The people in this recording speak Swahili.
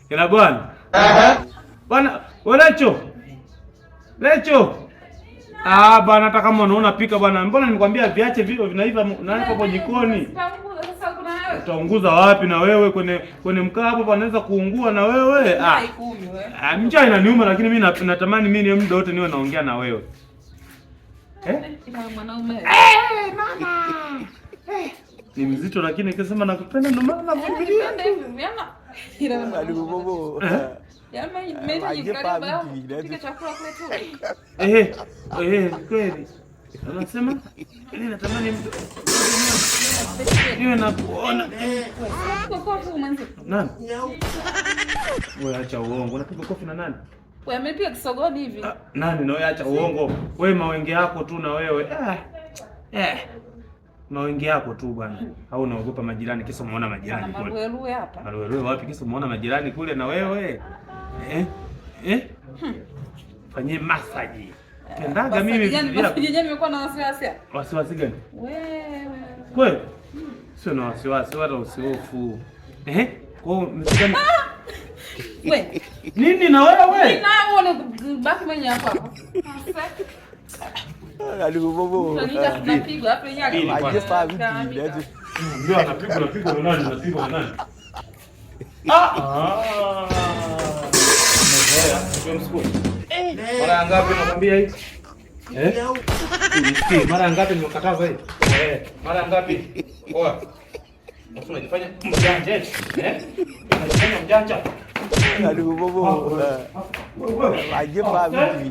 Kila bwana. Bwana, Lecho. Bwana hata kama unaona pika bwana. Mbona nikwambia viache vile vinaiva nani hapo jikoni? Utaunguza wapi na wewe kwenye mkaa hapo panaweza kuungua na wewe? Njaa inaniuma lakini mimi natamani mimi ni muda wote niwe naongea na wewe. Mwanaume. Mama. Ni mzito lakini nikisema nakupenda ndo maana navumilia. Kweli. Anasema mimi natamani mtu niwe nakuona. Nani? Wewe acha uongo. Unapiga kofi na nani? Wewe amepiga kisogoni hivi. Nani na wewe acha uongo. Wewe mawenge yako tu na wewe. Mawenge yako tu bwana. Au unaogopa majirani kisa umeona majirani kule. Maruerue hapa. Maruerue wapi kisa umeona majirani kule na wewe? Fanyie massage. Kendaga mimi nimekuwa na wasiwasi. Wasiwasi gani? Wewe. Kweli? Sio na wasiwasi wala usihofu. Kwa msikani. Wewe. Nini na wewe? Mimi nao unabaki mwenye hapo. Bobo. Tunapigwa hapo yenyewe. Ndio anapigwa na nani? Mara ngapi nakwambia hii? Unisikie, mara ngapi nimekataza hii? Mara ngapi? Oa. Unajifanya mjanja, unajifanya mjanja. Bobo. Aje pa mimi.